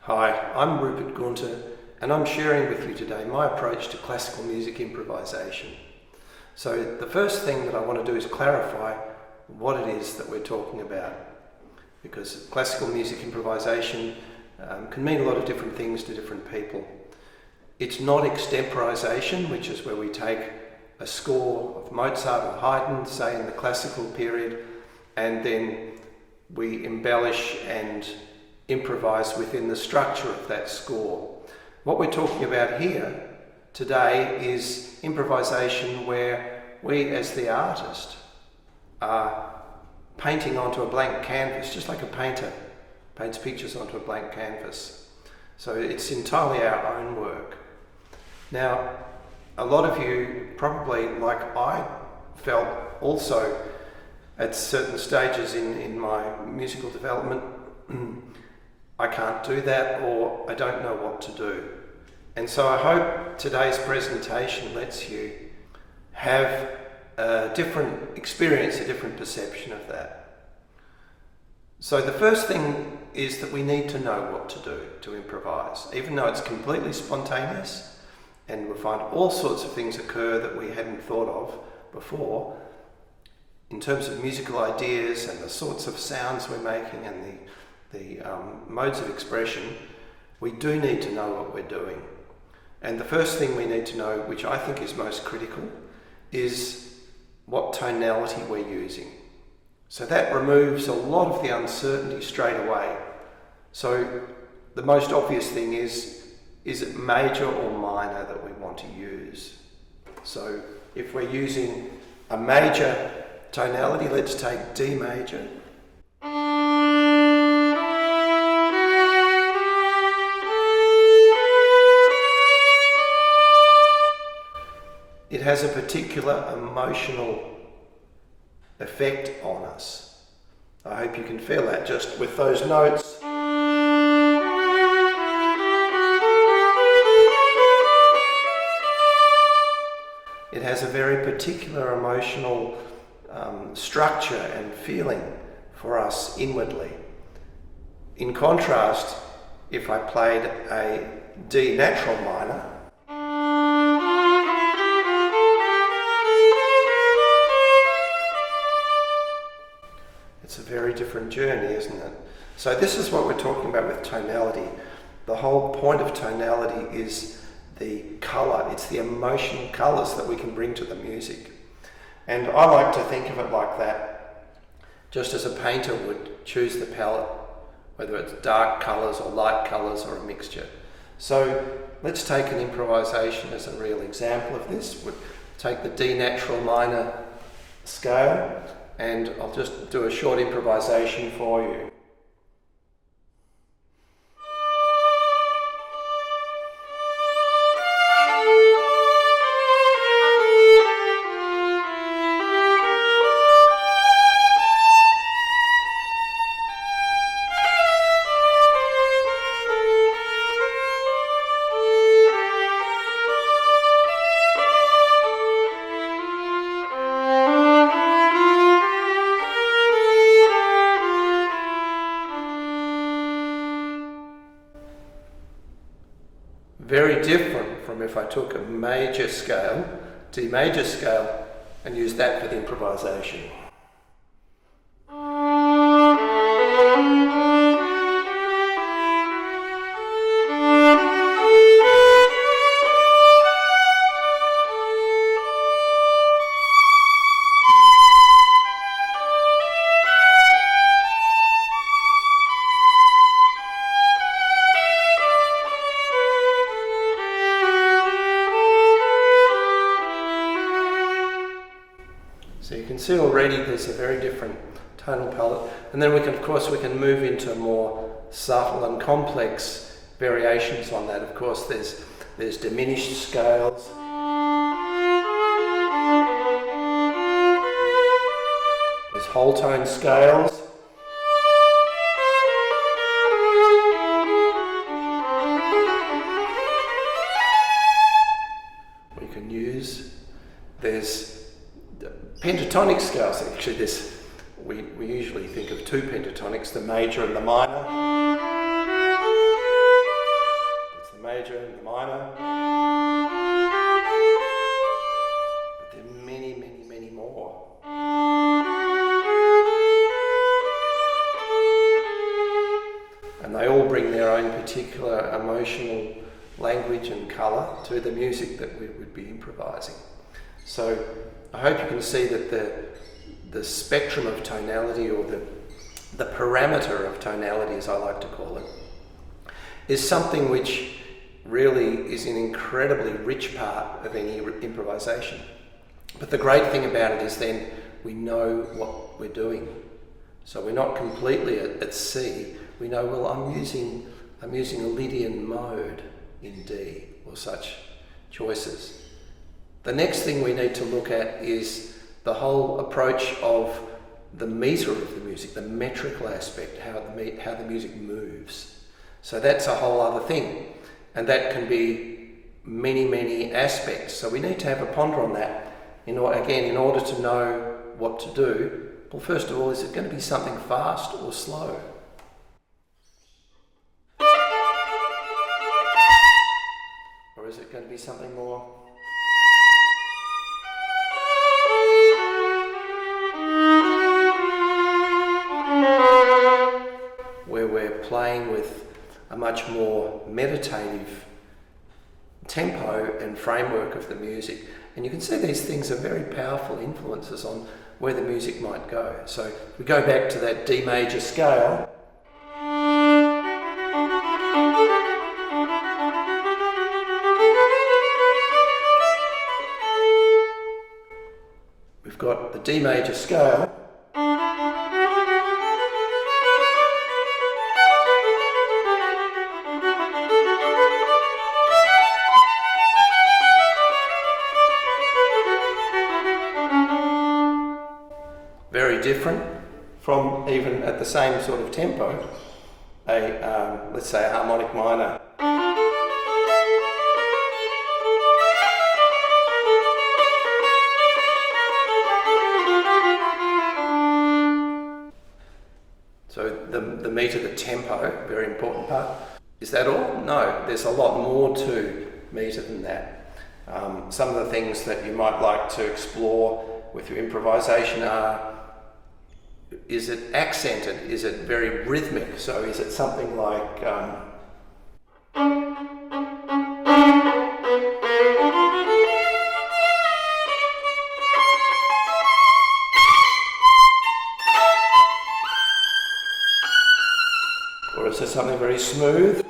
Hi, I'm Rupert Guenther and I'm sharing with you today my approach to classical music improvisation. So the first thing that I want to do is clarify what it is that we're talking about, because classical music improvisation can mean a lot of different things to different people. It's not extemporization, which is where we take a score of Mozart or Haydn, say in the classical period, and then we embellish and improvise within the structure of that score. What we're talking about here today is improvisation where we as the artist are painting onto a blank canvas, just like a painter paints pictures onto a blank canvas. So it's entirely our own work. Now, a lot of you probably, like I felt also at certain stages in my musical development, I can't do that, or I don't know what to do. And so I hope today's presentation lets you have a different experience, a different perception of that. So the first thing is that we need to know what to do to improvise, even though it's completely spontaneous and we'll find all sorts of things occur that we hadn't thought of before in terms of musical ideas and the sorts of sounds we're making and the modes of expression. We do need to know what we're doing. And the first thing we need to know, which I think is most critical, is what tonality we're using. So that removes a lot of the uncertainty straight away. So the most obvious thing is it major or minor that we want to use? So if we're using a major tonality, let's take D major. It has a particular emotional effect on us. I hope you can feel that just with those notes. It has a very particular emotional structure and feeling for us inwardly. In contrast, if I played a D natural minor, it's a very different journey, isn't it? So this is what we're talking about with tonality. The whole point of tonality is the colour. It's the emotional colours that we can bring to the music. And I like to think of it like that, just as a painter would choose the palette, whether it's dark colours or light colours or a mixture. So let's take an improvisation as a real example of this. We'll take the D natural minor scale, and I'll just do a short improvisation for you. Very different from if I took a major scale, D major scale, and used that for the improvisation. So you can see already there's a very different tonal palette, and then we can move into more subtle and complex variations on that. Of course, there's diminished scales. There's whole tone scales. We can use. There's pentatonic scales. Actually, we usually think of two pentatonics, the major and the minor. minor. But there are many, many, many more. And they all bring their own particular emotional language and colour to the music that we would be improvising. So I hope you can see that the spectrum of tonality, or the parameter of tonality, as I like to call it, is something which really is an incredibly rich part of any improvisation. But the great thing about it is then we know what we're doing. So we're not completely at sea. We know, well, I'm using a Lydian mode in D, or such choices. The next thing we need to look at is the whole approach of the meter of the music, the metrical aspect, how the music moves. So that's a whole other thing, and that can be many, many aspects. So we need to have a ponder on that. In order to know what to do, well, first of all, is it going to be something fast or slow? Or is it going to be something more? Where we're playing with a much more meditative tempo and framework of the music. And you can see these things are very powerful influences on where the music might go. So if we go back to that D major scale, we've got the D major scale, very different from, even at the same sort of tempo, let's say a harmonic minor. So the meter, the tempo, very important part. Is that all? No, there's a lot more to meter than that. Some of the things that you might like to explore with your improvisation are, is it accented? Is it very rhythmic? So is it something like or is it something very smooth?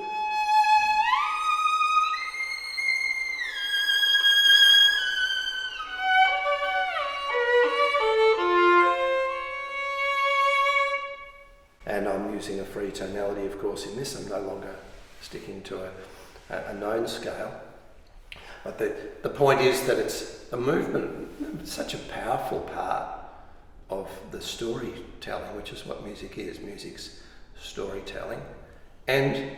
And I'm using a free tonality, of course, in this. I'm no longer sticking to a known scale. But the point is that it's a movement, such a powerful part of the storytelling, which is what music is. Music's storytelling. And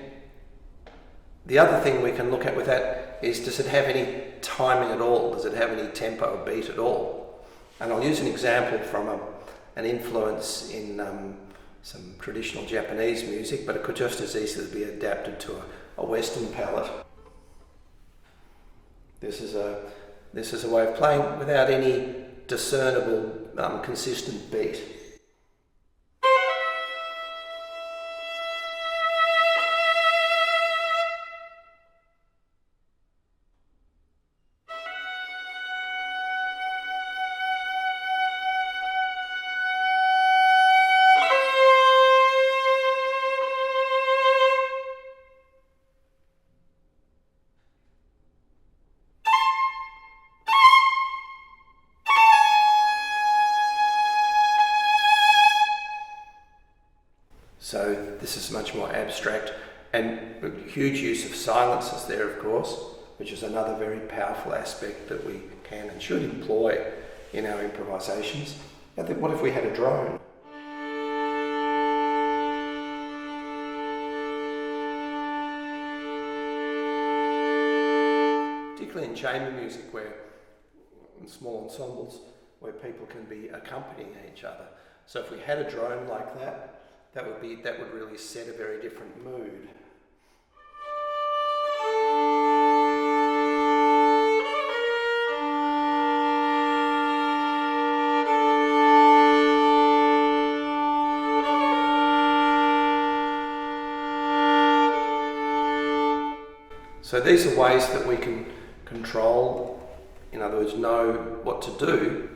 the other thing we can look at with that is, does it have any timing at all? Does it have any tempo or beat at all? And I'll use an example from an influence in some traditional Japanese music, but it could just as easily be adapted to a Western palette. This is a way of playing without any discernible, consistent beat. So this is much more abstract, and huge use of silences there, of course, which is another very powerful aspect that we can and should employ in our improvisations. I think, what if we had a drone? Particularly in chamber music, where in small ensembles, where people can be accompanying each other. So if we had a drone like that, that would really set a very different mood. So these are ways that we can control, in other words, know what to do